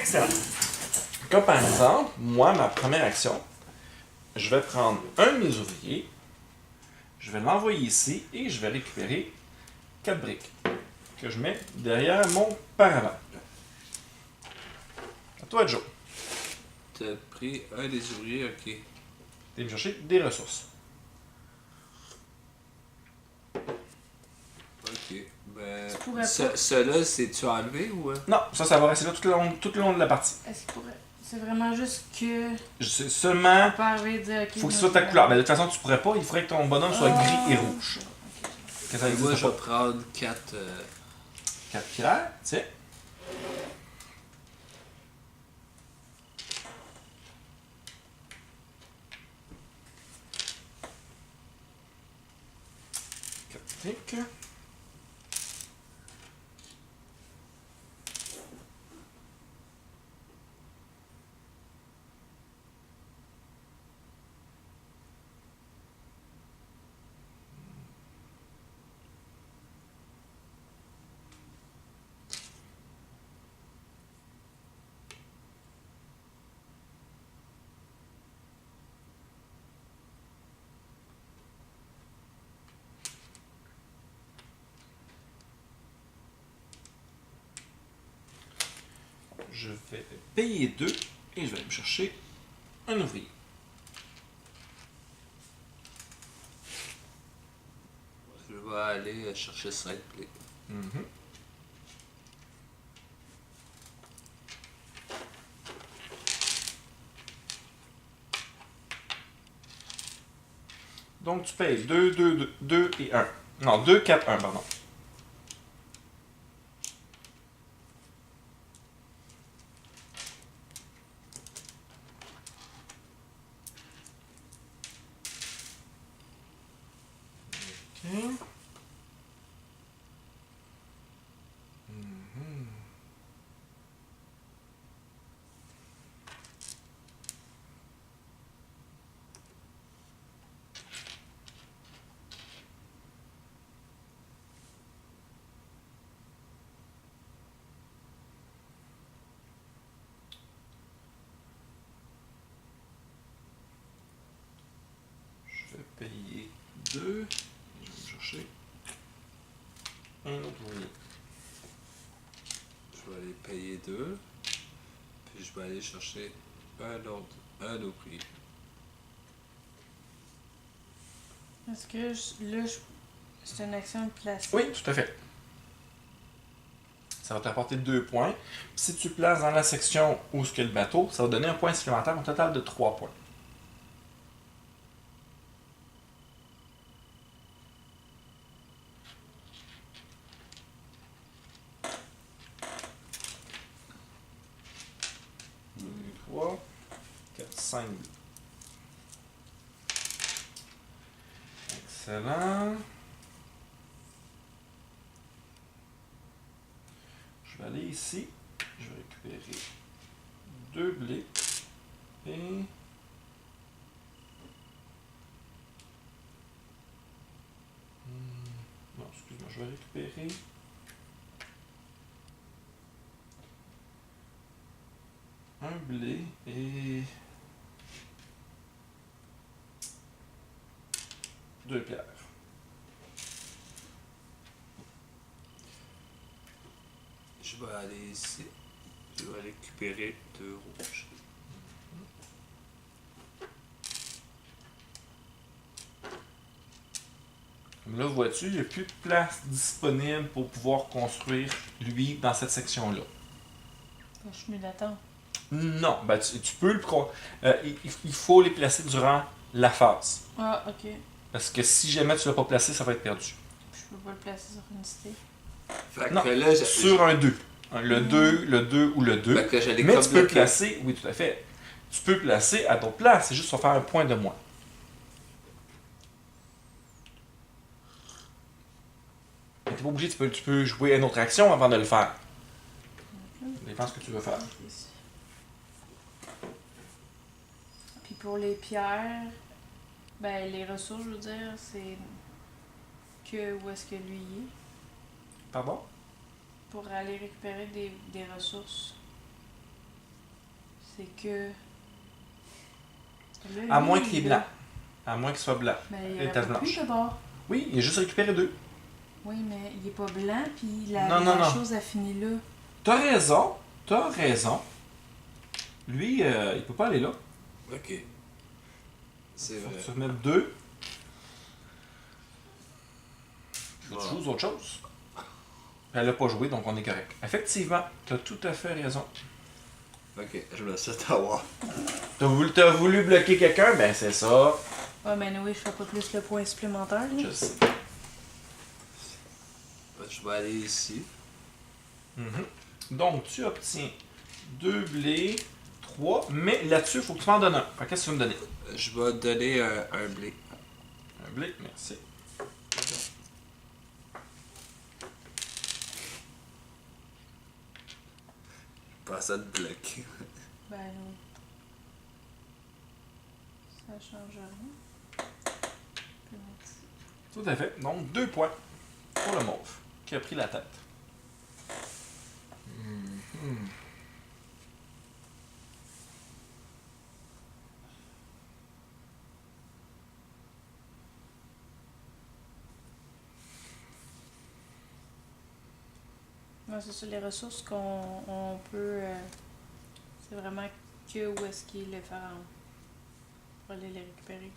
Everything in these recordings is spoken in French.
Excellent. Comme par exemple, moi, ma première action, je vais prendre un de mes ouvriers, je vais l'envoyer ici et je vais récupérer 4 briques que je mets derrière mon paravent. À toi, Joe. T'as pris un des ouvriers, ok. Tu me chercher des ressources. Ok. Ben. Tu pourrais pas. Ceux-là, c'est-tu enlevé ou. Non, ça va rester là tout le long de la partie. Est-ce qu'il pourrait. C'est vraiment juste que. C'est seulement. Faut pas arriver de dire. Ok, Faut que ce moi, soit ta je couleur. vais- Mais de toute façon, tu pourrais pas. Il faudrait que ton bonhomme soit gris et rouge. Ok. Que ça Moi, existe je vais pas. prendre 4. 4 pierres, tiens. Critique. Je vais payer 2 et je vais aller me chercher un ouvrier. Je vais aller chercher 5 blés. Mhm. Donc tu payes 2 et 1. Non, 2, 4, 1, pardon. Ok. Mhm. Je vais payer 2. Je vais me chercher un autre ouvrier. Je vais aller payer 2. Puis je vais aller chercher un autre prix. Est-ce que c'est une action de placer? Oui, tout à fait. Ça va t'apporter 2 points. Puis si tu places dans la section où est le bateau, ça va donner un point supplémentaire, un total de 3 points. Deux, 3, 4, 5. Excellent. Je vais aller ici. Je vais récupérer 2 blés. Et... Non, excuse-moi, je vais récupérer... un blé et... 2 pierres. Je vais aller ici. Je vais récupérer 2 rouges. Comme là, vois-tu, il n'y a plus de place disponible pour pouvoir construire, lui, dans cette section-là. Je suis mieux d'attendre. Non, ben tu peux le... il faut les placer durant la phase. Ah, ok. Parce que si jamais tu ne l'as pas placé, ça va être perdu. Je peux pas le placer sur une cité. Fait Non, que là, sur un 2. Le 2 ou le 2. Fait que j'allais Mais comme tu peux le bloquer. placer, oui, tout à fait. Tu peux le placer à d'autres places, c'est juste pour faire un point de moins. Mais t'es pas obligé, tu peux jouer une autre action avant de le faire. Ça dépend ce que tu veux faire. Puis pour les pierres, ben les ressources, je veux dire, c'est que où est-ce que lui est. Pardon? Pour aller récupérer des ressources. C'est que. Là, À lui, moins qu'il est là, blanc. À moins qu'il soit blanc. Ben, il Et n'y aurait tache pas pu blanche. d'abord. Oui, il a juste récupéré 2. Oui, mais il est pas blanc, puis Non, non, la non. chose a fini là. T'as raison. T'as raison. Lui, il peut pas aller là. Ok. C'est Faut que vrai. tu remettes 2. Tu Voilà. joues autre chose. Elle a pas joué, donc on est correct. Effectivement, t'as tout à fait raison. Ok, je me laisse t'avoir. T'as voulu bloquer quelqu'un? Ben c'est ça. Ouais, mais oui, je fais pas plus le point supplémentaire. Là. Je sais. Je vais aller ici. Mhm. Donc, tu obtiens 2 blés, 3, mais là-dessus, il faut que tu m'en donnes un. Fait, qu'est-ce que tu veux me donner? Je vais donner un blé. Un blé, merci. Pas ça de bloc. Ben oui. Ça change rien. Puis merci. Tout à fait. Donc, 2 points pour le mauve, qui a pris la tête. Mhm. Ouais, c'est ça, les ressources qu'on peut. C'est vraiment que où est-ce qu'il est le pharaon. Pour aller les récupérer.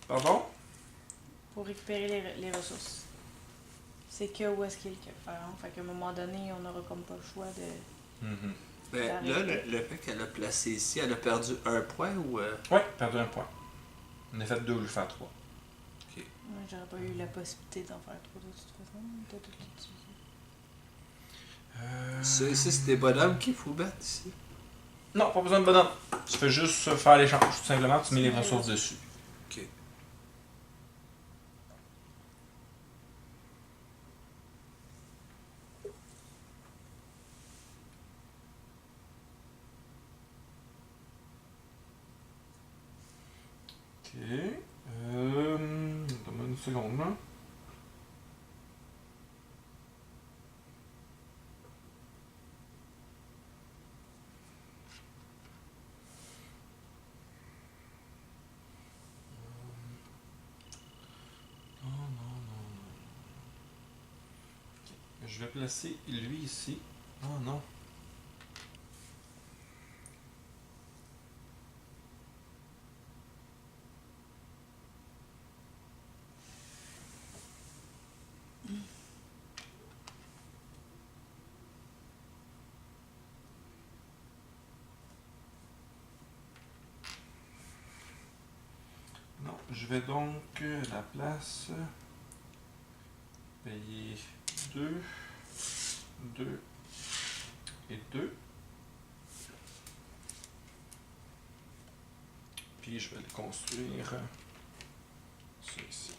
Pardon? Pour récupérer les ressources. C'est que où est-ce qu'il est le pharaon. Fait qu'à un moment donné, on n'aura comme pas le choix de. Mhm. Ben, là, le fait qu'elle a placé ici, elle a perdu un point ou. Ouais, perdu un point. On a fait 2 au lieu de faire 3. Moi, j'aurais pas eu la possibilité d'en faire trop de toute façon. T'as tout utilisé. Ça, ici, c'est des bonhommes qu'il faut battre ici. Non, pas besoin de bonhomme. Tu fais juste faire l'échange. Tout simplement, tu mets les ressources dessus. Ok. Ok. Donne-moi une seconde, là. Non, non, non, non. Ok. Je vais placer lui ici. Oh non. Non, je vais donc la place payer 2, 2 et 2. Puis je vais le construire ça ici.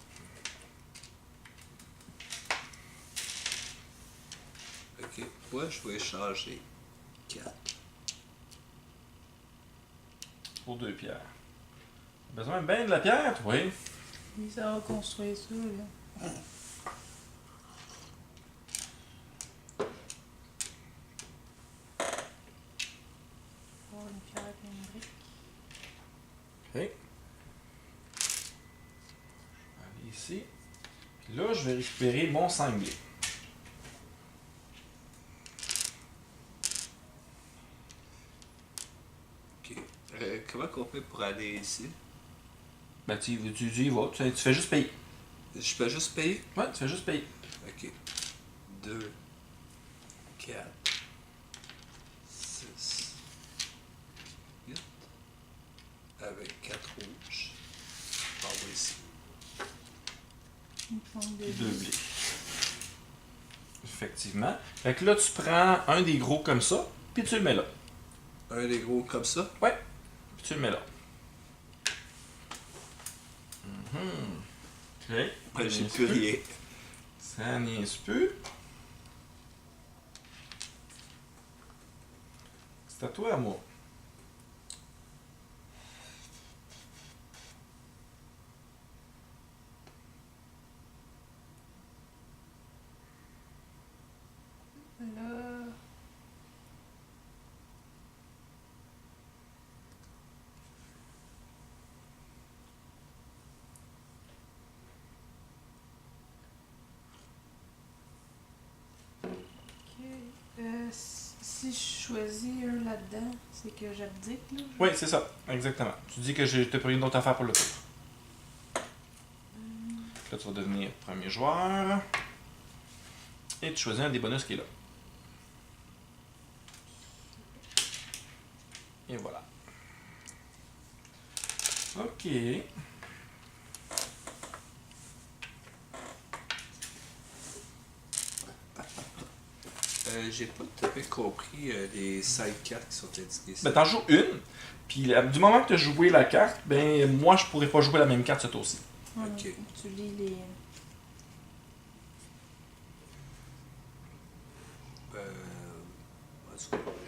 Ok. Moi, je vais échanger 4. Pour 2 pierres. Besoin bien de la pierre, toi? Oui, ça va construire ça, là. Avoir une pierre et une brique. Ok. Je vais aller ici. Puis là, je vais récupérer mon sanglier. Ok. Comment qu'on fait pour aller ici? Ben, tu y vas. Tu fais juste payer. Je peux juste payer? Ouais, tu fais juste payer. Ok. 2, 4, 6, 8. Avec 4 rouges. Je vais envoyer ici. Une pointe de Puis 2 blé. blés. Effectivement. Fait que là, tu prends un des gros comme ça, puis tu le mets là. Un des gros comme ça. Ouais. Puis tu le mets là. Mhm. Ok. J'ai plus rien. Ça niaise plus. C'est à toi, à moi. Là. si je choisis un là-dedans, c'est que j'abdique, là? Oui, c'est ça, exactement. Tu dis que je t'ai pris une autre affaire pour le tour. Là, tu vas devenir premier joueur. Et tu choisis un des bonus qui est là. Et voilà. Ok. J'ai pas tout à fait compris les side cartes qui sont indiquées ici. Ben, t'en joues une. Puis du moment que tu as joué la carte, ben moi je pourrais pas jouer la même carte ce tour-ci. Ok. Tu lis les...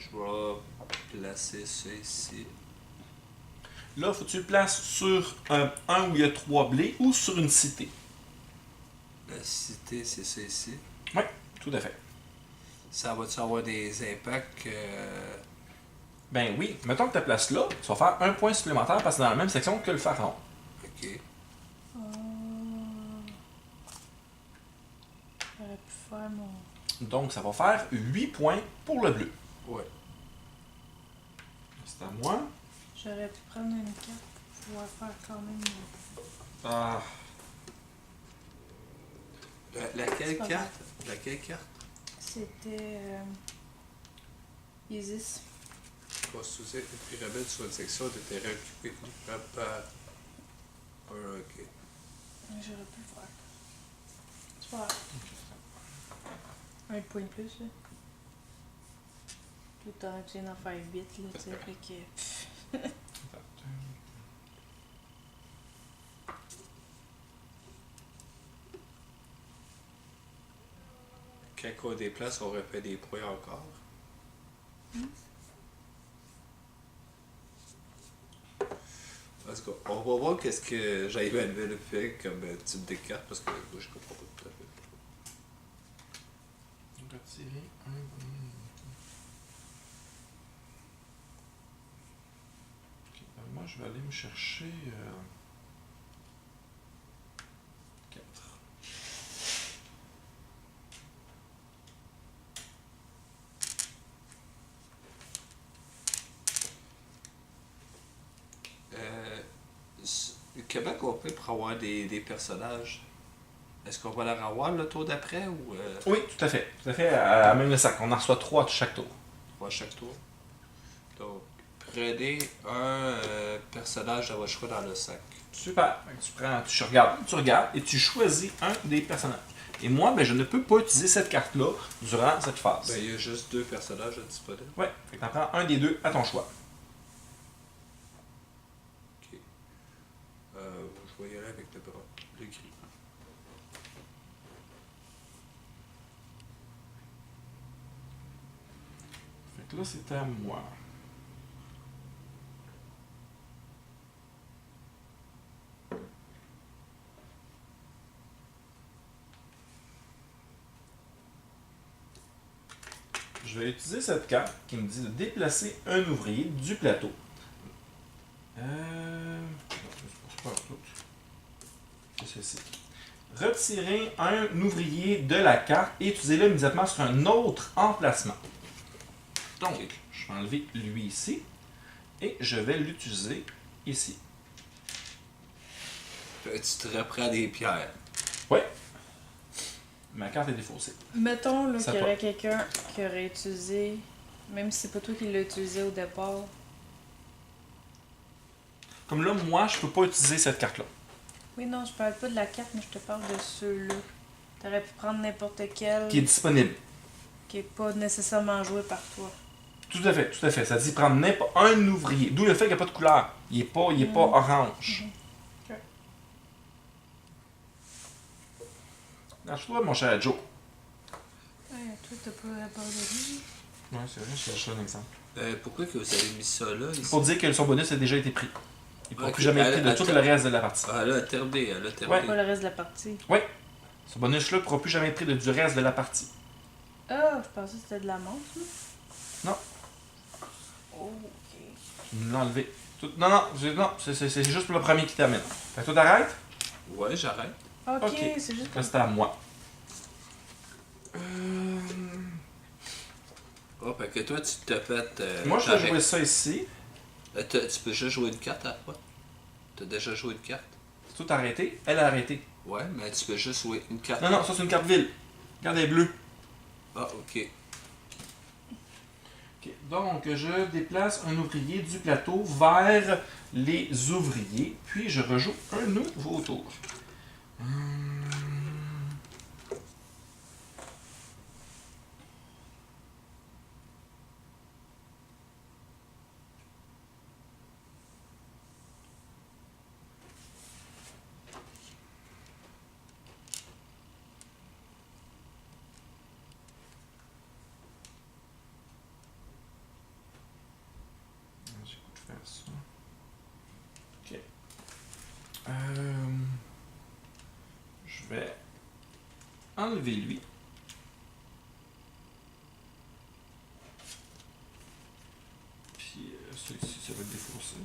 Je vais placer ça ici. Là, faut que tu le places sur un où il y a 3 blés ou sur une cité. La cité, c'est ça ici. Oui, tout à fait. Ça va-tu avoir des impacts Ben oui, mettons que tu la places là, tu vas faire un point supplémentaire parce que c'est dans la même section que le pharaon. Ok. J'aurais pu faire mon... Donc ça va faire 8 points pour le bleu. Ouais. C'est à moi. J'aurais pu prendre une carte pour pouvoir faire quand même... Ah, Laquelle C'est pas carte? Laquelle carte? C'était... Isis. Construisez une pyramide sur une section de terrain occupé par... Ok. J'aurais pu le faire. C'est pas grave. Un point de plus, là. Tout en essayant d'en faire 8, là, tu sais, fait que... Quand on déplace, on refait des points encore. Parce qu'on va voir qu'est-ce que Emmanuel fait comme type de carte, parce que moi je comprends pas tout à fait. retirer un. Ok, ben moi je vais aller me chercher 4. Comment on fait pour avoir des personnages? Est-ce qu'on va leur avoir le tour d'après ou Oui, tout à fait. Tout à fait, à même le sac. On en reçoit 3 à chaque tour. à chaque tour? Donc, prenez un personnage à votre choix dans le sac. Super. Tu regardes et tu choisis un des personnages. Et moi, ben, je ne peux pas utiliser cette carte-là durant cette phase. Ben, il y a juste 2 personnages disponibles. Ouais, fait que t'en prends un des deux à ton choix. Ok. Je vais y aller avec le gris. Fait que là, c'est à moi. Je vais utiliser cette carte qui me dit de déplacer un ouvrier du plateau. C'est ceci. Retirez un ouvrier de la carte et utilisez-le immédiatement sur un autre emplacement. Donc, je vais enlever lui ici et je vais l'utiliser ici. Tu te reprends des pierres. Ouais. Ma carte est défaussée. Mettons là, Ça qu'il y part. aurait quelqu'un qui aurait utilisé, même si c'est pas toi qui l'as utilisé au départ. Comme là, moi, je peux pas utiliser cette carte-là. Oui, non, je parle pas de la carte, mais je te parle de ceux-là. T'aurais pu prendre n'importe quel Qui est disponible. qui est pas nécessairement joué par toi. Tout à fait, tout à fait. Ça dit prendre n'importe un ouvrier. D'où le fait qu'il n'y a pas de couleur. Il n'est pas orange. Ok. Lâche-toi, mon cher Joe. Ouais, toi, t'as pas abandonné. Ouais, c'est vrai, je cherche un exemple. Pourquoi que vous avez mis ça là? Ici? Pour dire que son bonus a déjà été pris. Il ne pourra Ok, plus jamais être pris de tout le reste de la partie. Ah, elle a terminé, Ouais. Pas le reste de la partie. Ce bonus-là ne pourra plus jamais être pris du reste de la partie. Ah, je pensais que c'était de la menthe, là. Non. Oh, ok. Tu me l'as enlevé. Non, c'est juste pour le premier qui termine. Fait que toi, t'arrêtes? Ouais, j'arrête. Ok, Ok. c'est juste Là, c'est à moi. Oh, Ouais, parce que toi, tu te fait. Moi, je vais jouer ça ici. Tu peux juste jouer une carte à la fois. T'as déjà joué une carte. C'est tout arrêté. Elle a arrêté. Ouais, mais tu peux juste jouer une carte. Non, non, ça c'est une carte ville. Regarde, elle est bleue. Ah, ok. Ok, donc, je déplace un ouvrier du plateau vers les ouvriers, puis je rejoue un nouveau tour. J'ai goût de faire ça. Ok. Je vais enlever lui. Puis ça ici, ça va être défaussé.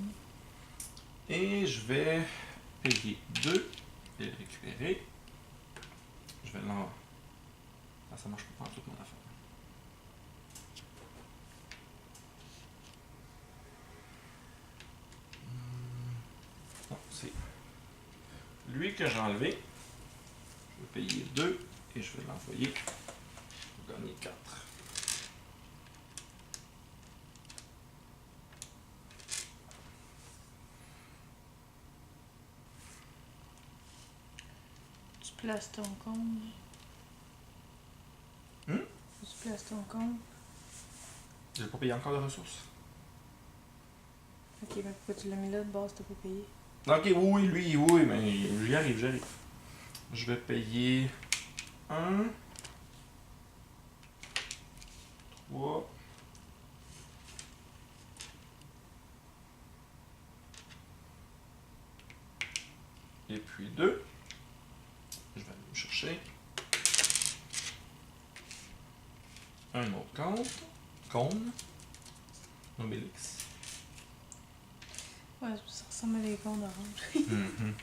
Et je vais payer 2 et le récupérer. Je vais l'en... Ah, ça marche pas en toute mon affaire. Non, c'est lui que j'ai enlevé. Je vais payer 2 et je vais l'envoyer pour gagner 4. Tu places ton compte. Hmm? Tu places ton compte. Je n'ai pas payé encore de ressources. Ok, mais pourquoi tu l'as mis là de base, t'as pas payé? Ok, oui, lui, oui, mais j'y arrive, j'arrive. Je vais payer 1, 3, et puis 2. Je vais aller me chercher un autre compte. Cône. Obélix. Ouais, ça ressemble à les comptes orange. Mhm.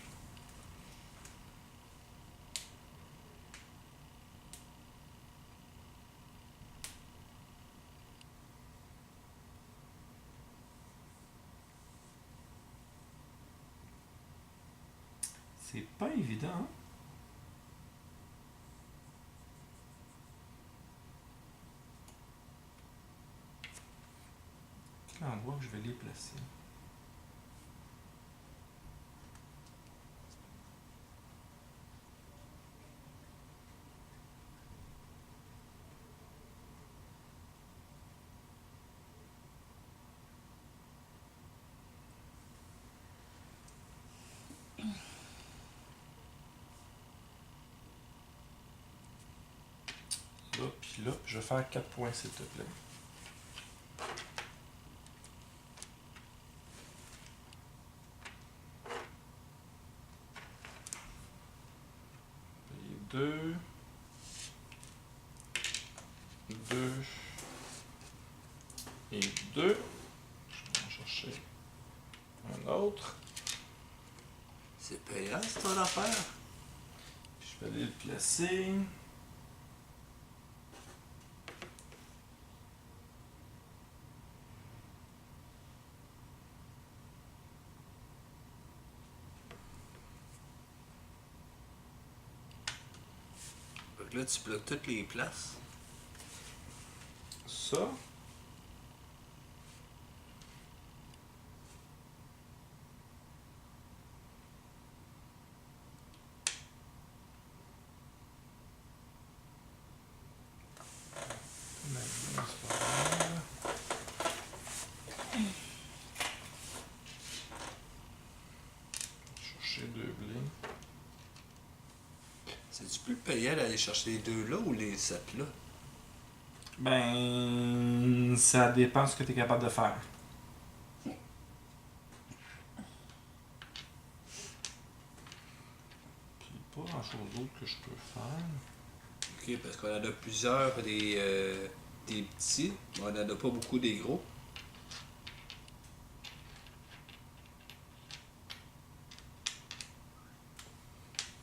C'est pas évident, hein? Quel endroit que je vais les placer? Là, puis là, je vais faire 4 points, s'il te plaît. Et 2, 2 et 2. Je vais en chercher un autre. C'est payant, c'est ton affaire. Puis je vais aller le placer. Fait que là, tu bloques toutes les places. Ça. Mais c'est pas grave. Chercher 2 blés. C'est-tu plus payant d'aller chercher les 2 là ou les 7 là? Ben, ça dépend de ce que tu es capable de faire. Puis pas grand chose d'autre que je peux faire. Ok, parce qu'on en a plusieurs des petits, mais on en a pas beaucoup des gros.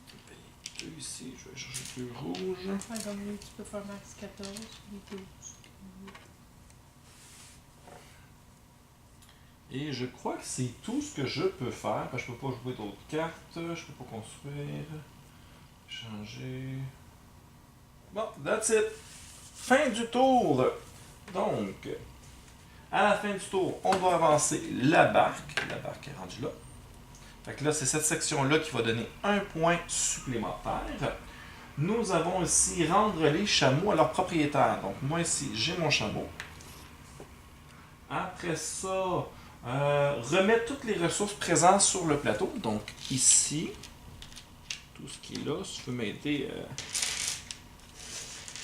Je vais payer 2 ici, je vais chercher 2 rouges. Ouais, comme lui, tu peux faire max 14, lui, t'es Et je crois que c'est tout ce que je peux faire. Parce que je peux pas jouer d'autres cartes. Je peux pas construire. Changer. Bon, that's it. Fin du tour. Donc, à la fin du tour, on doit avancer la barque. La barque est rendue là. Fait que là, c'est cette section-là qui va donner un point supplémentaire. Nous avons aussi rendre les chameaux à leur propriétaire. Donc, moi ici, j'ai mon chameau. Après ça, remettre toutes les ressources présentes sur le plateau. Donc, ici, tout ce qui est là, si tu peux m'aider.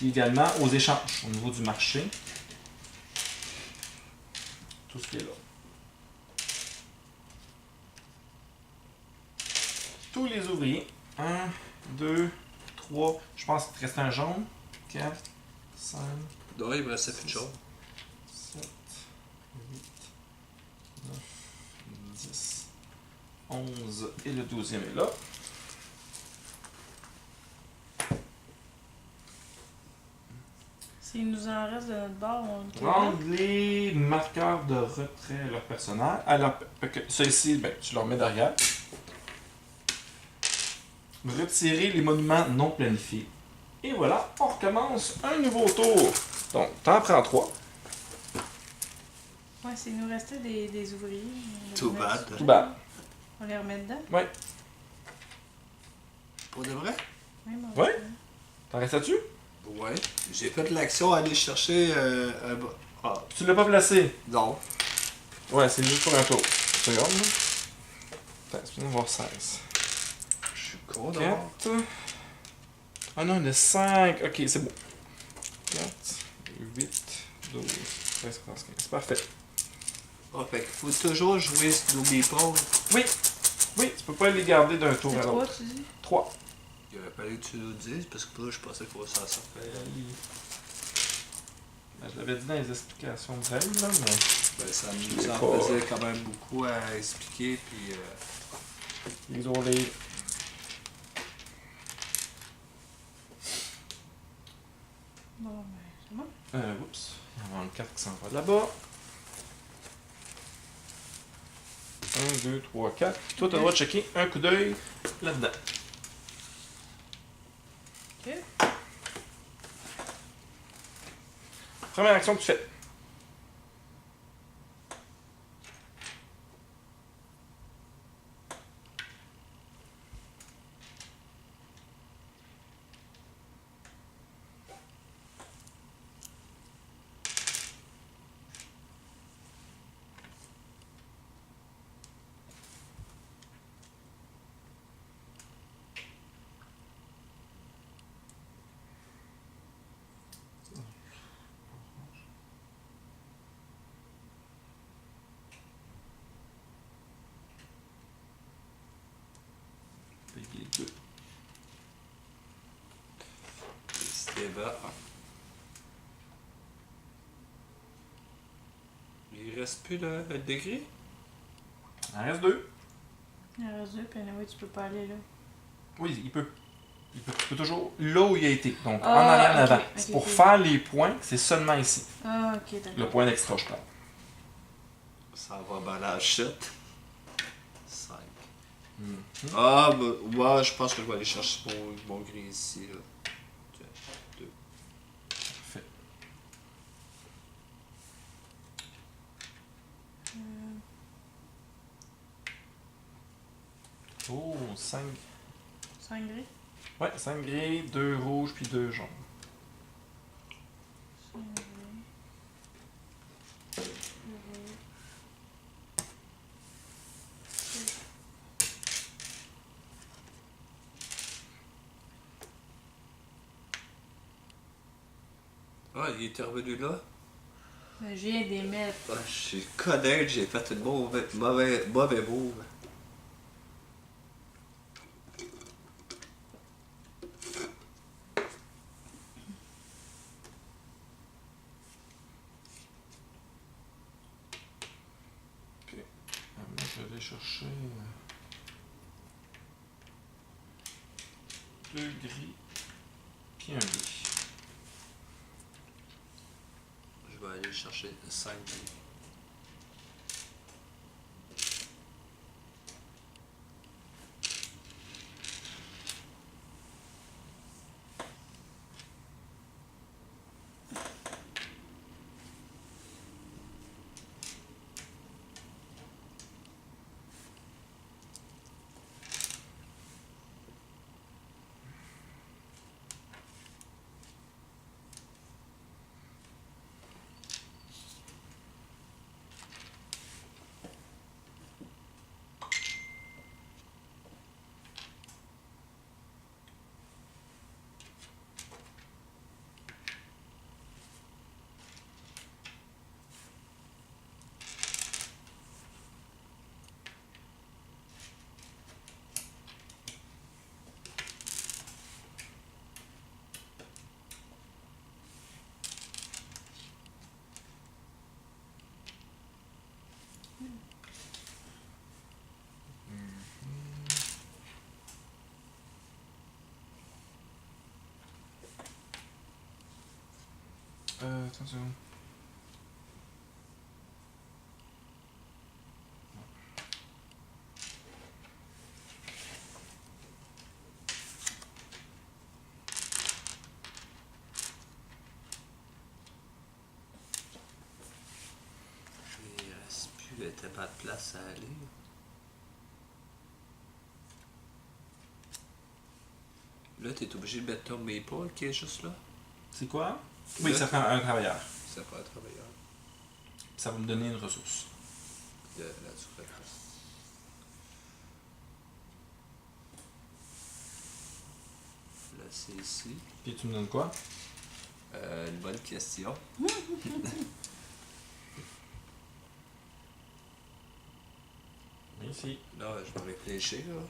Également aux échanges au niveau du marché. Tout ce qui est là. Tous les ouvriers. 1, 2, 3. Je pense qu'il te reste un jaune. 4, 5, Non, il me restait plus de choses. 7, 8, 9, 10, 11 et le 12e est là. S'il nous en reste de notre bord, on le Rendre les marqueurs de retrait à leur personnage. Alors, ça ici, ben, tu leur mets derrière. Retirer les monuments non planifiés. Et voilà, on recommence un nouveau tour. Donc, t'en prends 3. Ouais, s'il nous restait des ouvriers. On les Too remet bad. sur- Tout bas. On les remet dedans? Pour de vrai? Oui, moi, Ouais. T'en restes là-dessus? Ouais. J'ai fait l'action aller chercher un... Ah, Tu l'as pas placé? non. Ouais, c'est juste pour un tour. Une seconde. Attends, c'est voir 16. Je suis con d'abord. 4. Ah non, il y en a 5. Ok, c'est bon. 4, 8, 12, 13, 14, 15. Parfait. Ah, fait qu'il faut toujours jouer N'oublie pas. Oui, oui, tu peux pas les garder d'un tour C'est à 3, l'autre. tu dis? 3. Il aurait fallu que tu nous dises, parce que là, je pensais qu'on s'en sortir. Ben, je l'avais dit dans les explications de règles, là, mais. Ben, ça Je nous l'ai en pas. faisait quand même beaucoup à expliquer, puis... Les oreilles. Bon, ben, c'est bon. Oups. Il y a une carte qui s'en va là-bas. 1, 2, 3, 4. Toi, tu as le droit de checker un coup d'œil là-dedans. Ok. Première action que tu fais. Payer 2. C'était bas. Il reste plus le degré? Il en reste 2. Il en reste 2, puis oui, tu peux pas aller là. Oui, il peut. Tu peux toujours là où il a été. Donc, en Ah, arrière, en ok, avant. ok, C'est pour ok. faire les points, c'est seulement ici. Ah, ok, d'accord. Le point d'extra, je parle. Ça va ben la chute. 5. Mhm. Ah, ben, moi, je pense que je vais aller chercher mon gris ici, là. Tiens, 2. Parfait. Oh, 5. 5 gris? Ouais, 5 gris, 2 rouges, puis 2 jaunes. 5 gris. 2 rouges. Ah, il était revenu là? Ben, je viens des mettre. Ah, je suis connaître, j'ai fait une mauvais move. Ok. Maintenant, je vais aller chercher 2 gris, puis un gris. Je vais aller chercher 5. Attends une seconde. Il reste plus, il était pas de place à aller. Là, t'es obligé de mettre ton Maple qui est juste là. C'est quoi? Oui, Là, ça prend un travailleur. Ça prend un travailleur Ça va me donner une ressource. de naturel. Là, c'est ici. Puis tu me donnes quoi? Une bonne question. Ici. Là, je vais réfléchir. Là.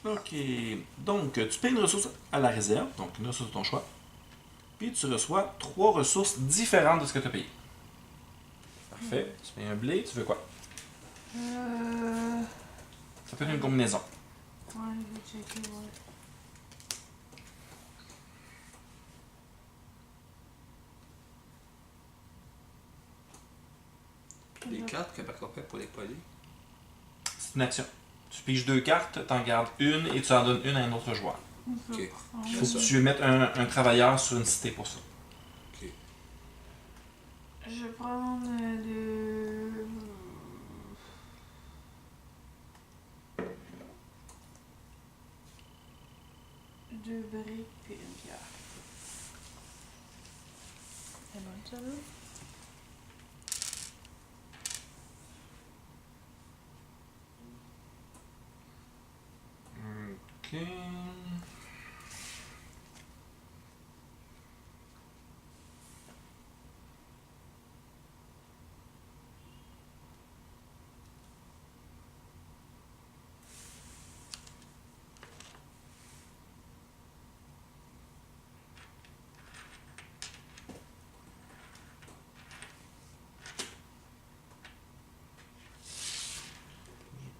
Ok. Donc, tu payes une ressource à la réserve, donc une ressource de ton choix. Puis tu reçois 3 ressources différentes de ce que tu as payé. Parfait. Tu payes un blé, tu veux quoi? Ça peut être une combinaison. Ouais, je vais checker, ouais. Les cartes que Marco fait pour les polis. C'est une action. Tu piges 2 cartes, tu en gardes une et tu en donnes une à un autre joueur. Ok. Il C'est faut ça. que tu mettes un travailleur sur une cité pour ça. Ok. Je vais prendre deux briques puis une pierre. C'est bon ça là? Ok.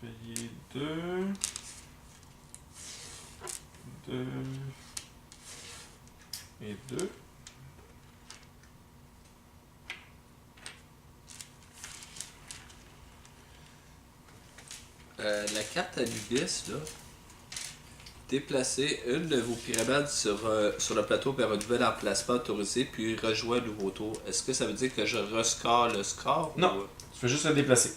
Je vais payer 2. 2. Et 2. La carte Anubis, là. Déplacez une de vos pyramides sur le plateau vers un nouvel emplacement autorisé, puis rejoins un nouveau tour. Est-ce que ça veut dire que je rescore le score? Non. Ou... Tu fais juste le déplacer.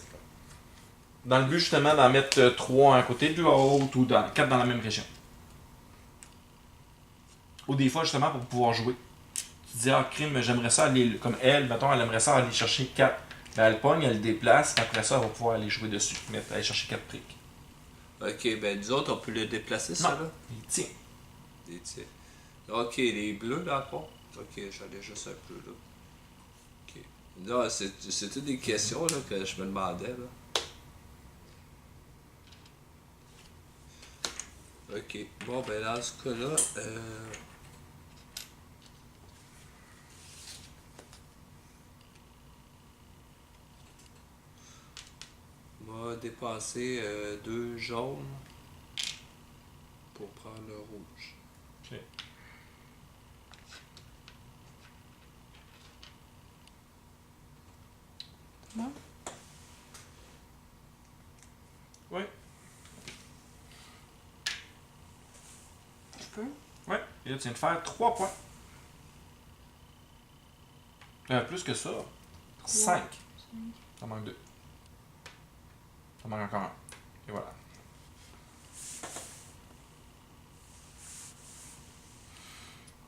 Dans le but justement d'en mettre 3 à un côté, 2 à l'autre ou 4 dans la même région. Ou des fois justement pour pouvoir jouer. Tu te dis, ah crime, j'aimerais ça aller, comme elle, mettons, elle aimerait ça aller chercher 4. Ben, elle pogne, elle déplace, puis après ça, elle va pouvoir aller jouer dessus, aller chercher 4 briques. Ok, ben nous autres, on peut le déplacer, ça, là? Il tient. Et, tiens. Ok, les bleus, dans le fond. Ok, j'en ai juste un peu, là. Ok. Non, c'est toutes des questions, là, que je me demandais, là. Ok, bon, ben dans ce cas-là, on va dépenser 2 jaunes pour prendre le rouge. Ok. Non? Ouais. Je peux? Ouais. Et là, tu viens de faire 3 points. Plus que ça. 5. Ça manque 2. Ça manque encore un. Et voilà.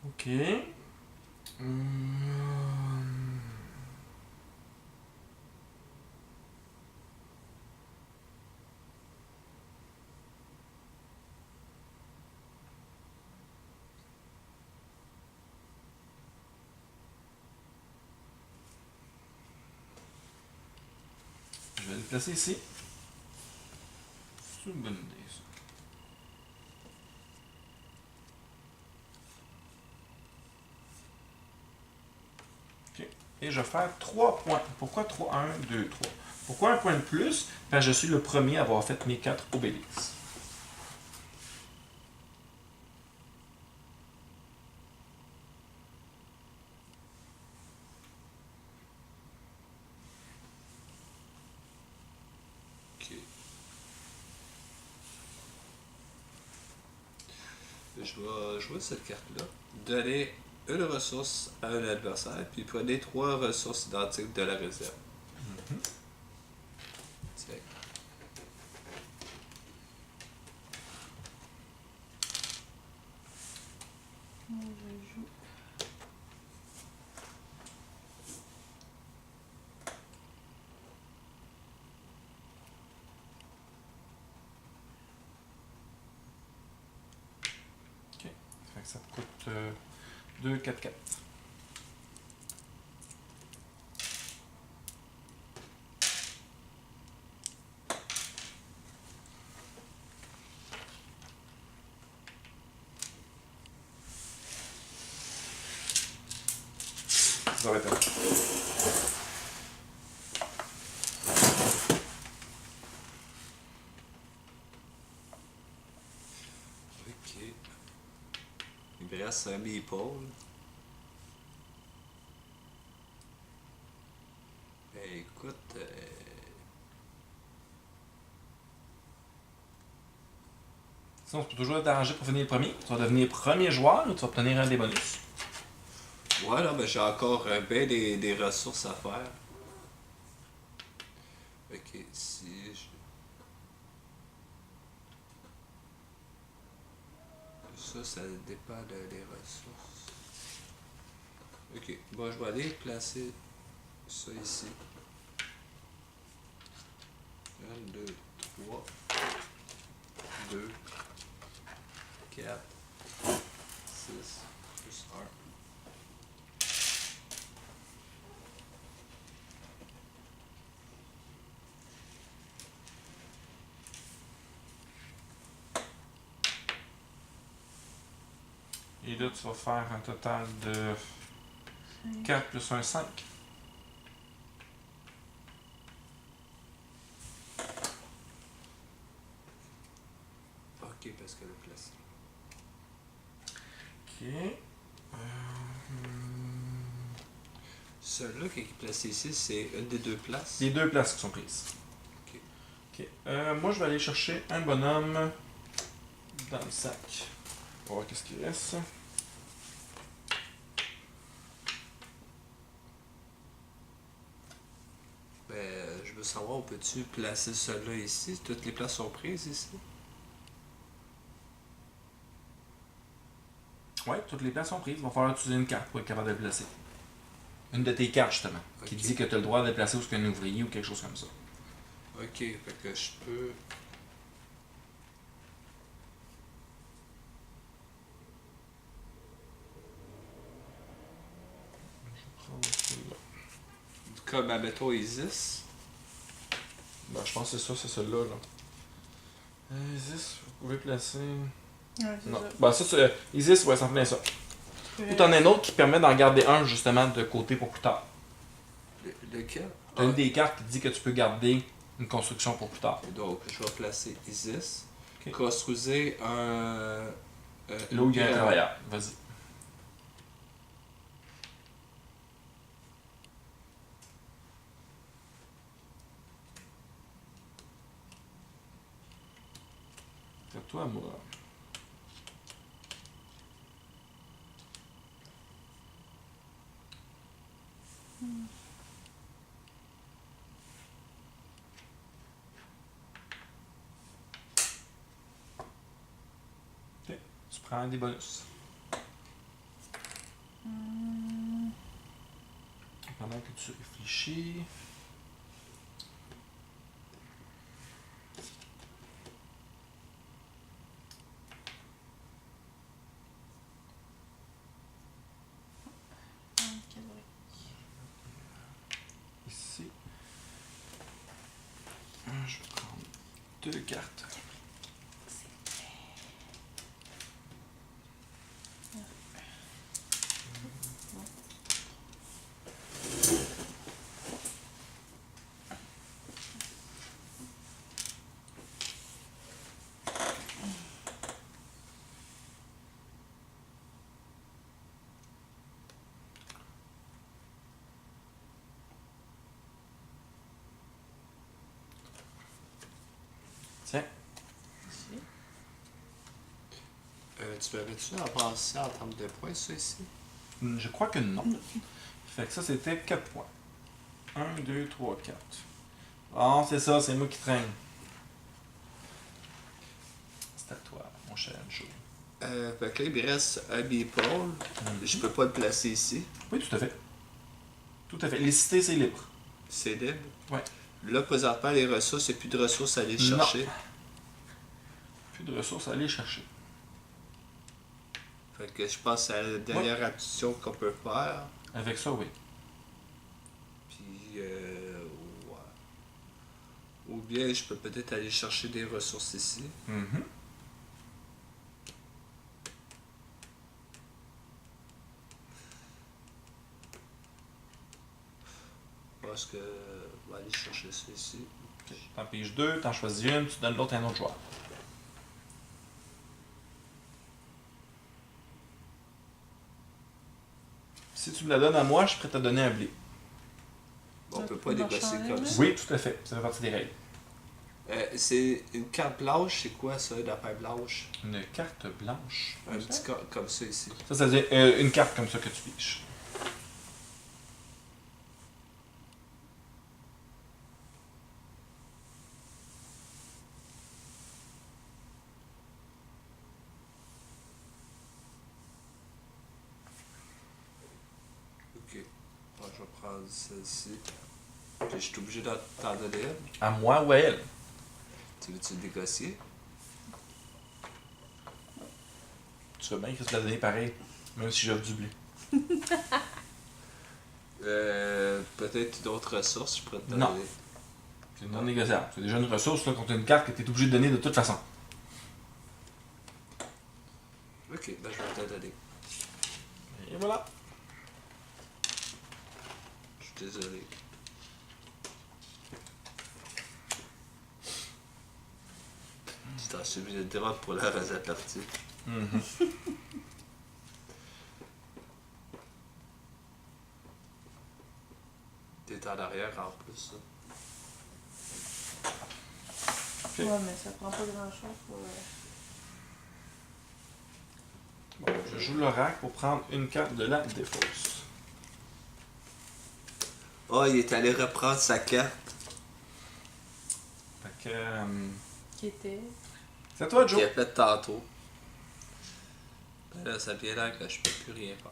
Ok. Je vais le placer ici. C'est une bonne idée, ça. Ok. Et je vais faire 3 points. Pourquoi 3? 1, 2, 3. Pourquoi un point de plus? Parce que je suis le premier à avoir fait mes 4 obélisques. Ok. Je vais jouer cette carte-là. Donner une ressource à un adversaire, puis prenez 3 ressources identiques de la réserve. Tiens. Moi, je joue. Ok. Fait que ça te coûte 2, 4, 4. Ça va être un. Ok. Il me reste un meeple. Ben écoute, Sinon, tu peux toujours t'arranger pour finir le premier. Tu vas devenir premier joueur ou tu vas obtenir un des bonus. ouais, là, ben j'ai encore bien des ressources à faire. Ok, si je... Ça dépend des ressources. Ok, bon, je vais aller placer ça ici. 1, 2, 3, 2, 4, 6, plus 1. Et là, tu vas faire un total de 4 plus 1, 5. Ok, parce que le placé. Ok. Celui-là qui est placé ici, c'est une des deux places. Les 2 places qui sont prises. Ok. Ok. Moi, je vais aller chercher un bonhomme dans le sac. On va voir qu'est-ce qu'il reste. Ben, je veux savoir, peux-tu placer celui-là ici? Toutes les places sont prises ici? Ouais, toutes les places sont prises. Il va falloir utiliser une carte pour être capable de le placer. Une de tes cartes, justement, qui Ok. dit que tu as le droit de le placer où il y a un ouvrier ou quelque chose comme ça. Ok, fait que je peux... Comme, admettons, Isis. Ben, je pense que c'est ça, c'est celui-là. Là. Isis, vous pouvez placer. Ouais, c'est Non. ça. Ben, ça, c'est. Isis, ouais, ça en plein ça. Tu Ou t'en as un autre qui permet d'en garder un, justement, de côté pour plus tard. Lequel? T'as une des cartes qui dit que tu peux garder une construction pour plus tard. Donc, je vais placer Isis. Ok. Construisez un... Là où il y a un travailleur. Vas-y. C'est toi, moi. Ok. Tu prends un des bonus. Pendant que tu réfléchis. Ici. Je vais prendre 2 cartes. Tiens. Ici. Tu m'avais-tu avancé en termes de points, ça, ici? Je crois que non. Fait que ça, c'était 4 points. 1, 2, 3, 4. Bon, c'est ça, c'est moi qui traîne. C'est à toi, mon cher Joe. Fait que là, il me reste un Meeple. Je peux pas le placer ici. Oui, tout à fait. Tout à fait. Les cités, c'est libre. C'est libre. Ouais. Là, présentement, les ressources, il n'y a plus de ressources à aller Non. chercher. Plus de ressources à aller chercher. Fait que je pense que c'est la dernière action qu'on peut faire. Avec ça, oui. Puis, ouais. Ou bien, je peux peut-être aller chercher des ressources ici. Mhm. Je pense que on va aller chercher ça ici. Ok. T'en piges 2, t'en choisis une, tu donnes l'autre à un autre joueur. Si tu me la donnes à moi, je suis prêt à te donner un blé. Bon, on Ça peut peut pas négocier changer, comme là? ça. Oui, tout à fait. Ça fait partie des règles. C'est une carte blanche, c'est quoi ça, une affaire blanche? Une carte blanche. Un petit comme ça ici. Ça veut dire une carte comme ça que tu piges. Ok. Bon, je vais prendre celle-ci. Puis je suis obligé t'en donner une. À moi ou à elle? Tu veux-tu négocier? Tu veux bien que je te la donne pareil, même si j'offre du blé. Peut-être une autre ressource, je pourrais te Non. donner. C'est non négociable. C'est déjà une ressource là, contre une carte que tu es obligé de donner de toute façon. Ok, ben je vais te donner. Et voilà. Je suis désolé. Tu t'en suivi de drop pour la reste de la partie. Mhm. T'es en arrière en plus. Ça. Ok. Ouais, mais ça prend pas grand chose pour. Bon, je joue l'oracle pour prendre une carte de la défausse. Oh, il est allé reprendre sa carte. Fait que. Qui était. C'est à toi, Qu'il Joe. a fait tantôt. Ben là, ça vient l'air que je peux plus rien faire.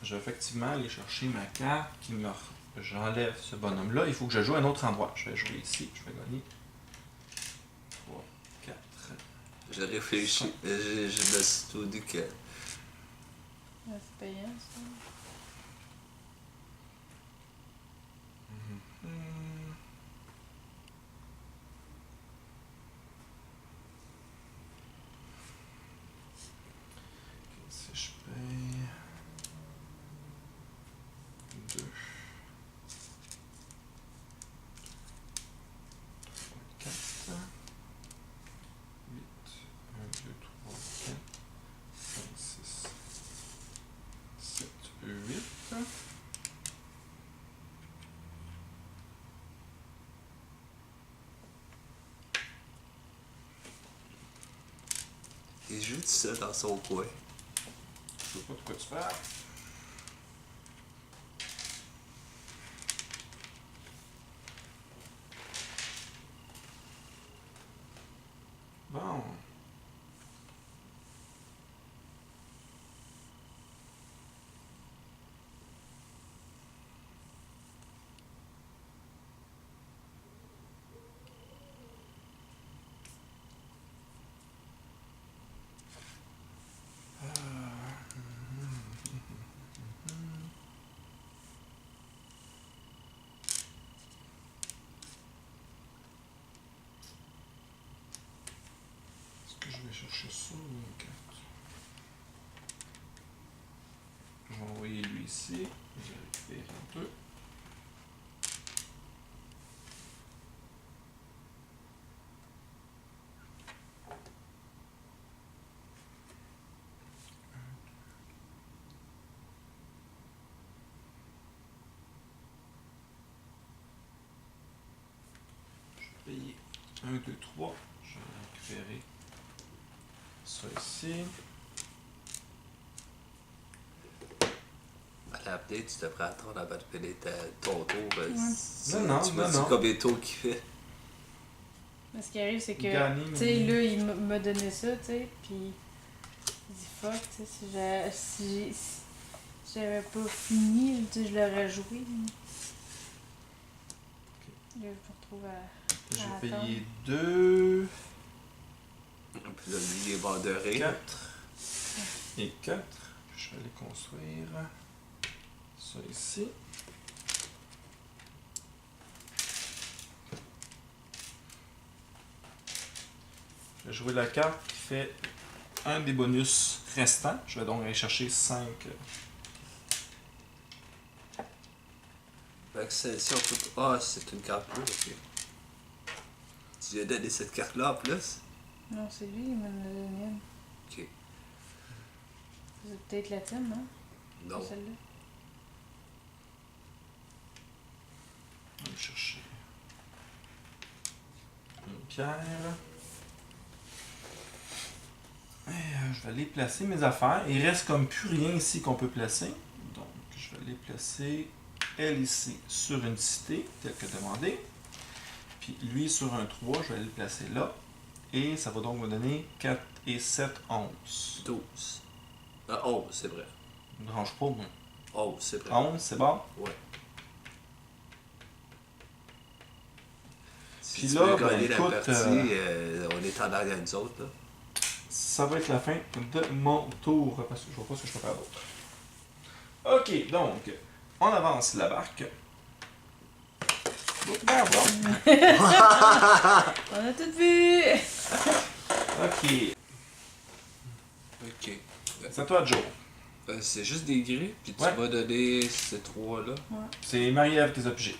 Je vais effectivement aller chercher ma carte qui me. J'enlève ce bonhomme-là. Il faut que je joue à un autre endroit. Je vais jouer ici. Je vais gagner 3, 4. J'ai réfléchi. Je me suis tout dit que. Ouais, c'est payant, ça. Si je paye 2, 4, 8, 1, 2, 3, 4, 5, 6, 7, 8. Il joue tout seul dans son coin. Je sais pas de quoi tu parles. Bon. Est-ce que je vais chercher ça ou une carte? Je vais envoyer lui ici. Je vais récupérer 2. Je vais payer 1, 2, 3. Je vais récupérer ça ici. À l'update, tu devrais attendre avant de finir ton tour. Ouais. Non, tu non, m'as non, dit non. combien de tours qu'il fait. Mais ce qui arrive, c'est que, Gagner, tu sais, là, il m'a donné ça, tu sais, puis il dit fuck, tu sais, si j'avais pas fini, tu sais, je l'aurais joué. Là, je me retrouve à Je vais attendre. payer 2, Puis là, lui, il est banderé. 4 et 4. Je vais aller construire ça ici. Je vais jouer la carte qui fait un des bonus restants. Je vais donc aller chercher 5. Fait que si on peut... Ah, c'est une carte bleue, ok. Tu lui as donné cette carte-là en plus? Non, c'est lui, il m'a donné une. Ok. C'est peut-être la tienne, non? Non. C'est celle-là. Je vais aller chercher une pierre. Et, je vais aller placer mes affaires. Il reste comme plus rien ici qu'on peut placer. Donc, je vais aller placer elle ici sur une cité, telle que demandé. Puis lui sur un 3, je vais aller le placer là. Et ça va donc me donner 4 et 7, 11. 12. Ah, 11, c'est vrai. Ne range pas, moi. 11, c'est vrai. 11, c'est bon? Ouais. Si Puis tu là, veux ben, gagner la écoute, partie, on est en arrière nous autres, là. Ça va être la fin de mon tour, parce que je vois pas ce que je peux faire d'autre. Ok, donc, on avance la barque. Ben bon. On a tout vu! Ok, Ok. c'est à toi, Joe. C'est juste des gris, puis tu Ouais. vas donner ces trois-là. C'est marié avec tes objets.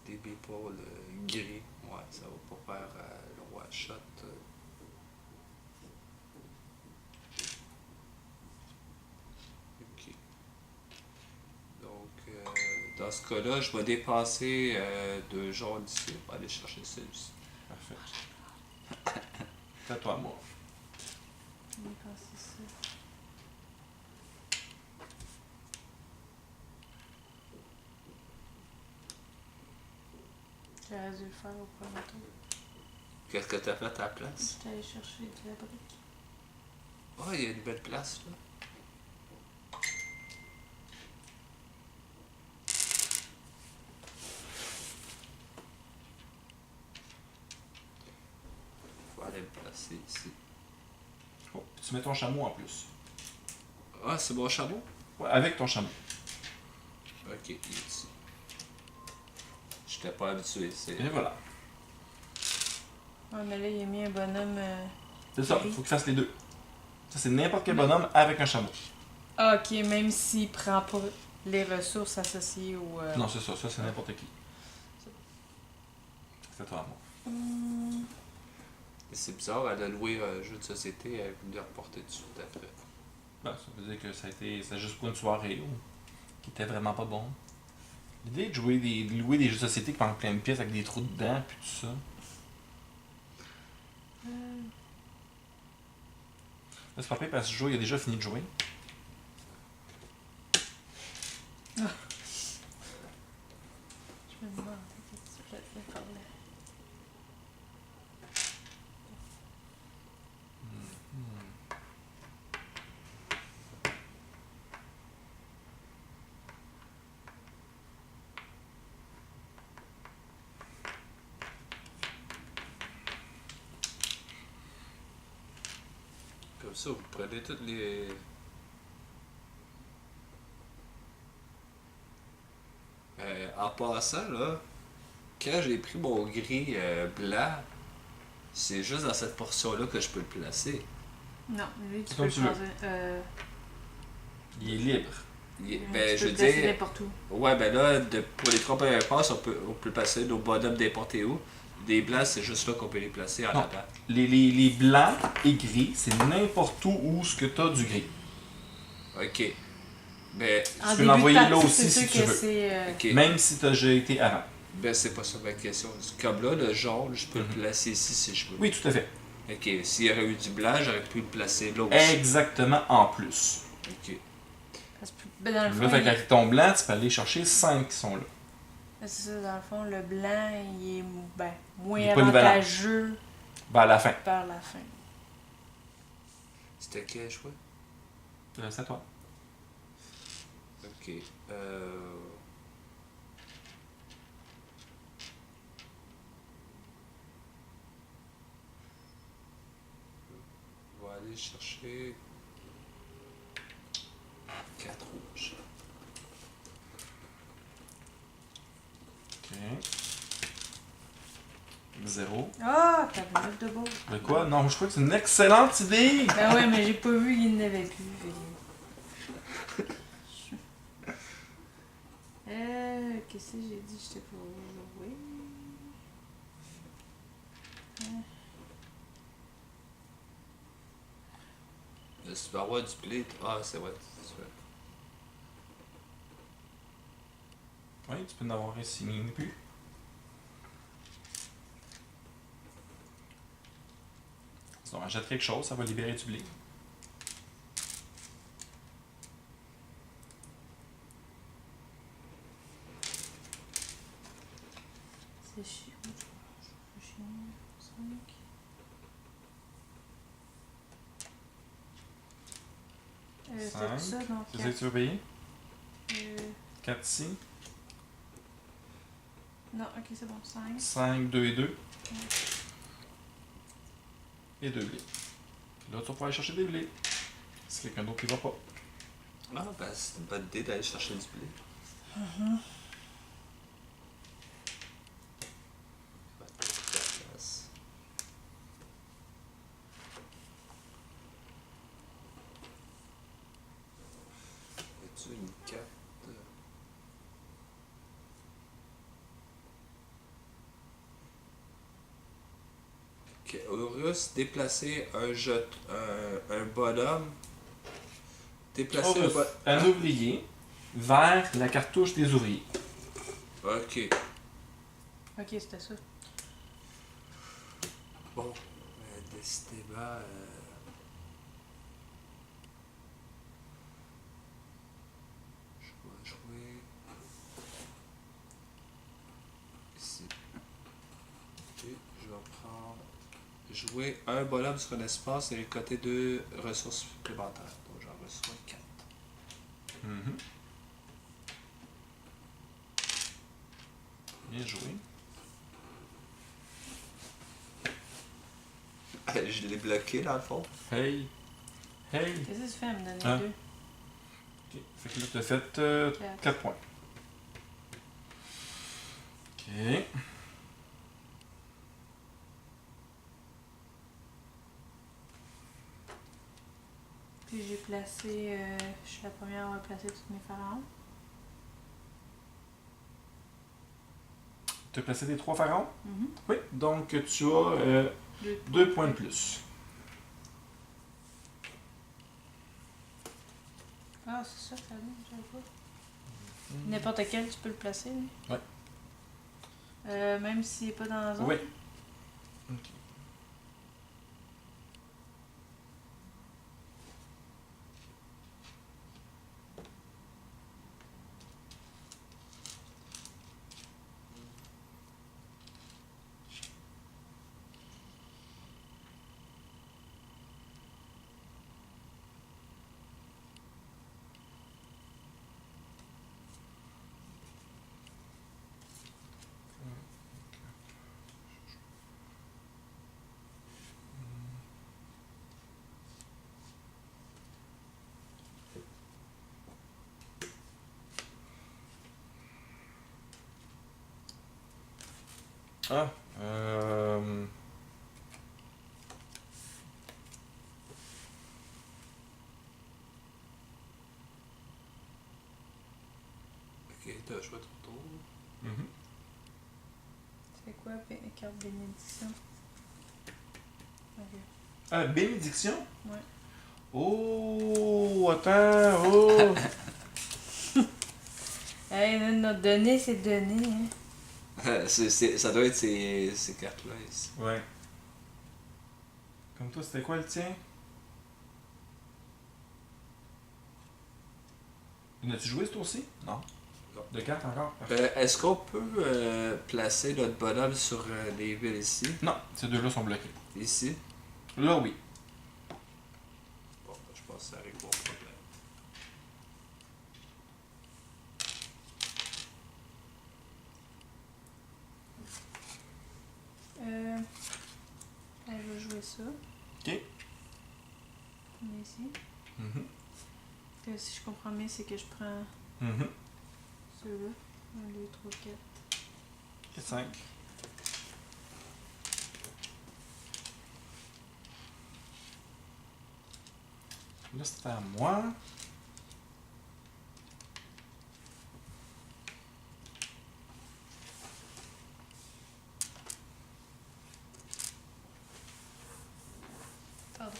Des bipôles gris. Ouais, ça va pas faire le roi shot. Ok. Donc, dans ce cas-là, je vais dépasser 2 jaunes ici pour aller chercher celui-ci. Parfait. C'est à toi, moi. Je vais passer ça. J'aurais dû le faire au premier tour. Qu'est-ce que t'as fait à ta place? J'étais allée chercher de la brique. Oh, il y a une belle place là. Faut aller me placer ici. Oh, puis tu mets ton chameau en plus. Ah, c'est mon chameau? Ouais, avec ton chameau. Ok, il est ici. J'étais pas habitué, c'est. Et voilà. Ouais, mais là, il a mis un bonhomme. C'est ça, il faut qu'il fasse les deux. Ça, c'est n'importe quel bonhomme avec un chameau. Ah, ok, même s'il prend pas les ressources associées au. Non, c'est ça, c'est n'importe qui. C'est à toi, moi. C'est bizarre, elle a loué un jeu de société, elle voulait reporter dessus tout à fait. Ben, ça veut dire que c'est juste pour une soirée qui était vraiment pas bon. L'idée de louer des jeux de société qui prennent plein de pièces avec des trous dedans, puis tout ça. Là, c'est pas pire parce que Joe, il a déjà fini de jouer. Je me demande qu'est-ce que tu fais par là. Comme ça, vous prenez toutes les. En passant, là, quand j'ai pris mon gris blanc, c'est juste dans cette portion-là que je peux le placer. Non, lui, tu C'est peux comme le tu veux. choisir. Il est libre. Ben, tu je peux veux le placer dire. n'importe où. Ouais, ben là, pour les 3 premières passes, on peut placer nos bonhommes n'importe où. Les blancs, c'est juste là qu'on peut les placer en Non. avant. Les blancs et gris, c'est n'importe où ce que tu as du gris. Ok. Mais. En peux l'envoyer début de là partie, aussi c'est si sûr tu que veux. c'est. Ok. Même si tu as déjà été avant. Ben, c'est pas ça ma question. Comme là, le jaune, je peux le placer ici si je veux. Oui, tout à fait. Ok, s'il y aurait eu du blanc, j'aurais pu le placer là aussi. Exactement en plus. Ok. Parce que, ben, dans le fond, Là, fait il- qu'avec ton blanc, tu peux aller chercher 5 qui sont là. c'est ça, dans le fond, le blanc, il est ben, moins Il est polyvalent. avantageux Ben, à la fin. par la fin. C'était quel choix? C'est à toi. Ok. On va aller chercher 4 rouges. Ok. 0. Ah, t'as vu de beau. De quoi? Non, je crois que c'est une excellente idée! Ben ouais, mais j'ai pas vu qu'il n'avait plus. Qu'est-ce que j'ai dit? J'étais pour jouer. Le Super Roi du blé. Ah, c'est vrai. C'est vrai. Oui, tu peux en avoir ici, mais il n'est plus. Si on achète quelque chose, ça va libérer du blé. C'est chiant. Chiant. 5. C'est Cinq. ça, donc. C'est ça que tu veux payer? 4. 4 ici. Non, ok, c'est bon. 5. 5, 2 et 2. Et 2 blés. Là, tu vas pouvoir aller chercher des blés. C'est quelqu'un d'autre qui va pas. Ah, ben, c'est une bonne idée d'aller chercher du blé. Va te mettre la place. Y a-tu une carte? Ok, Horus, déplacer un bonhomme. Déplacer un Horus, bonhomme. un ouvrier vers la cartouche des ouvriers. Ok. Ok, c'était ça. Bon. Décidément. Je vais jouer. Ici. Ok, je vais prendre. Jouer un bonhomme sur un espace et récolter 2 ressources supplémentaires. Donc j'en reçois 4. Mhm. Bien joué. Je l'ai bloqué dans le fond. Hey! Hey! Qu'est-ce que tu fais à me donner Hein? 2? Ok, fait que là, tu as fait 4 points. Ok. Puis j'ai placé. Je suis la première à avoir placé tous mes pharaons. Tu as placé des 3 pharaons? Mhm. Oui. Donc, tu as 2 points de plus. Ah, c'est ça que ça donne, je savais pas. N'importe quel, tu peux le placer. Lui. Ouais. Même s'il n'est pas dans la zone. Oui. Ok. Ah, Ok, t'as joué ton tour. mhm. C'est quoi, carte bénédiction? Ok. Ah, bénédiction? Ouais. Oh, attends, oh! Hey, notre donné, c'est donné, hein. Ça doit être ces cartes-là ici. Ouais. Comme toi, c'était quoi le tien? N'as-tu joué ce tour-ci? Non. Non. De cartes encore? Est-ce qu'on peut placer notre bonhomme sur les villes ici? Non, ces deux-là sont bloqués. Ici? Là, oui. Bon, je pense que ça règle mon problème. Je vais jouer ça. Ok. On est ici. Mhm. Si je comprends bien, c'est que je prends Mhm. ceux-là. 1, 2, 3, 4. Et 5. Là, c'est à moi. Pardon.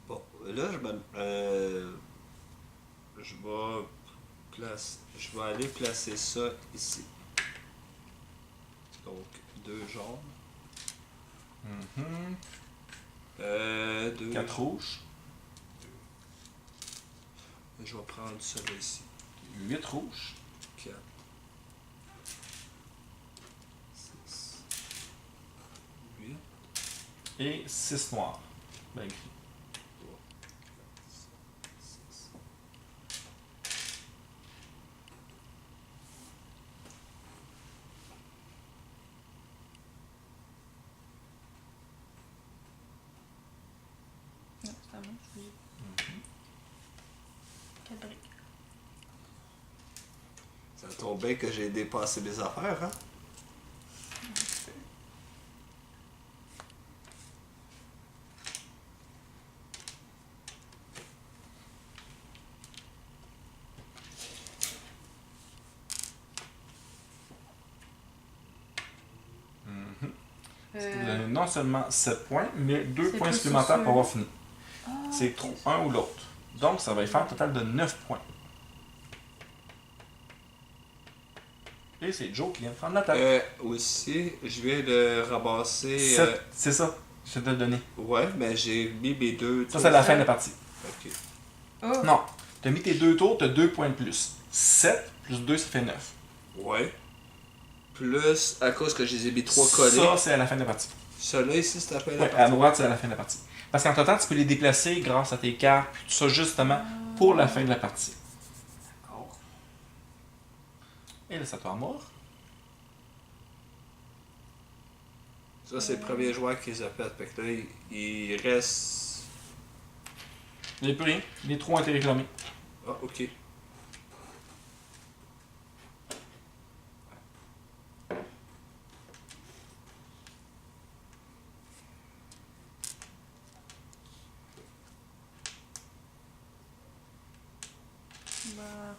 Bon, là, je vais aller placer ça ici. Donc, 2 jaunes. Mhm. 2. 4 rouges. Je vais prendre celui ici. 8 rouges. 4. 6. 8. Et 6 noirs. Ben gris. 3. 6. Non, c'est à moi. Je joue. 4 briques. Ça tombe bien que j'ai dépassé mes affaires, hein? Mhm. Vous avez non seulement 7 points, mais 2 C'est points plus supplémentaires sur pour avoir fini. Ah, C'est ok. trop un ou l'autre. Donc, ça va faire un total de 9 points. Et c'est Joe qui vient de prendre la table. Aussi, je viens de ramasser. 7, c'est ça. Je vais te le donner. Ouais, mais j'ai mis mes 2. Ça, c'est la fin de la partie. Ok. Oh! Non. Tu as mis tes 2 tours, tu as 2 points de plus. 7 plus 2, ça fait 9. Ouais. Plus, à cause que je les ai mis 3 collés. Ça, c'est à la fin de la partie. Celui-là ici, c'est après la Ouais, partie. à droite, c'est à la fin de la partie. Parce qu'en total, tu peux les déplacer grâce à tes cartes, puis tout ça, justement, pour la fin de la partie. D'accord. Et là, c'est à toi, mort. Ça, c'est le premier joueur qui les a fait. Fait que là, il reste. Il n'y a plus rien. Les 3 ont été réclamés. Ah, ok. Bah.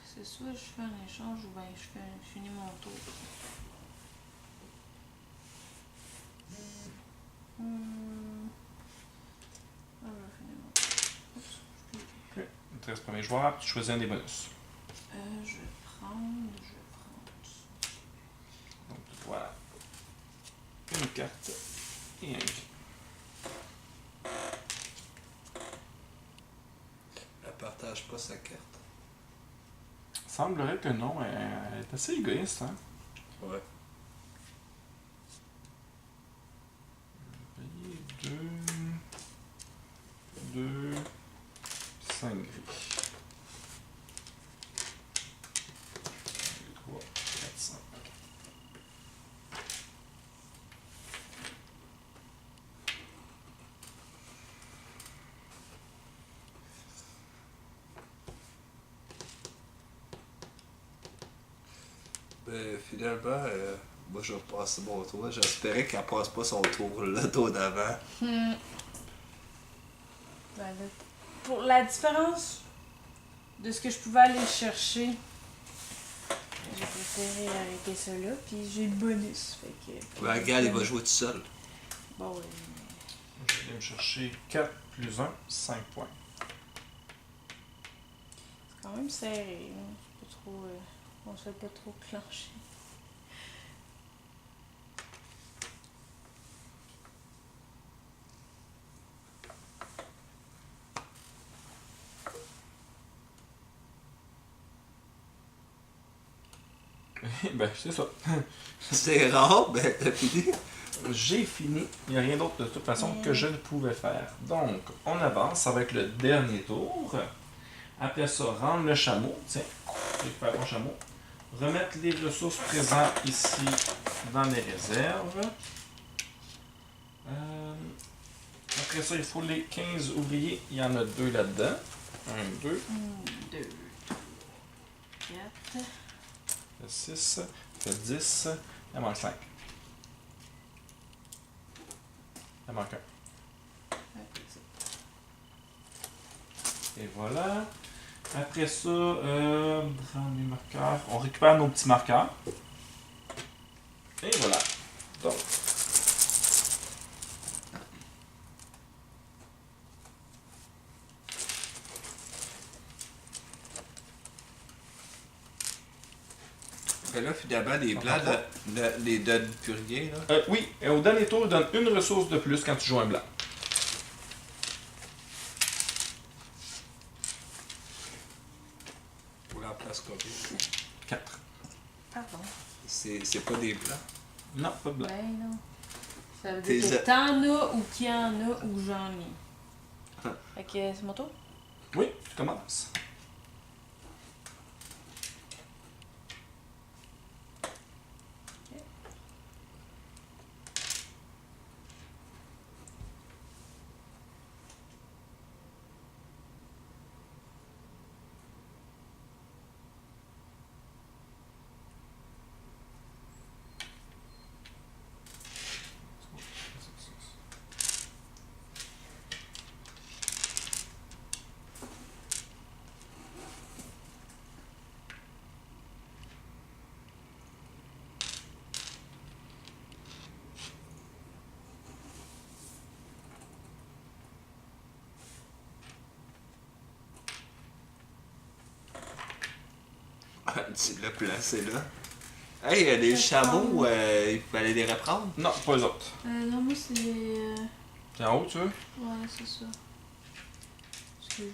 C'est soit je fais un échange ou bien je finis mon tour. Ah, je vais finir mon tour. Oups. Ok. Il te reste premier joueur, puis tu choisis un des bonus. Je vais prendre. Donc, voilà. Une carte et un gris. Elle partage pas sa carte. Semblerait que non, elle est assez égoïste, hein. Ouais. Payer 2, 5 gris. 3, 4, 5. Ben, finalement, moi, je vais passer mon tour. J'espérais qu'elle passe pas son tour, le tour d'avant. Ben, là, pour la différence de ce que je pouvais aller chercher, j'ai préféré arrêter ça là, puis j'ai le bonus. Fait que, Ben, regarde, il va jouer tout seul. Bon, ouais. Je vais aller me chercher 4 plus 1, 5 points. C'est quand même serré. Hein. C'est pas trop, on se fait pas trop clencher. Ben, c'est ça. C'est rare, ben t'as fini. J'ai fini. Il n'y a rien d'autre de toute façon que je ne pouvais faire. Donc, on avance avec le dernier tour. Après ça, rendre le chameau. Tiens, récupère ton chameau. Remettre les ressources présentes ici dans les réserves. Après ça, il faut les 15 ouvriers. Il y en a 2 là-dedans. 1, 2. 2, 4. 6, ça fait 10, il manque 5. Il manque 1. Et voilà. Après ça, prendre les marqueurs. On récupère nos petits marqueurs. Et voilà. Donc. Ben là, finalement, les blancs les donnent plus rien, là. Oui, et au dernier tour, il donne une ressource de plus quand tu joues un blanc. Pour la place combien? 4. Pardon. C'est pas des blancs. Non, pas de blanc. Ben non. Ça veut T'es dire que t'en as ou qu'il y en a ou j'en ai. Ah. Fait que c'est mon tour? Oui, tu commences. Tu l'as placé là. Hey, les chameaux, il fallait les reprendre. Non, pas les autres. Non, moi c'est. T'es en haut, tu veux? Ouais, c'est ça. Excuse.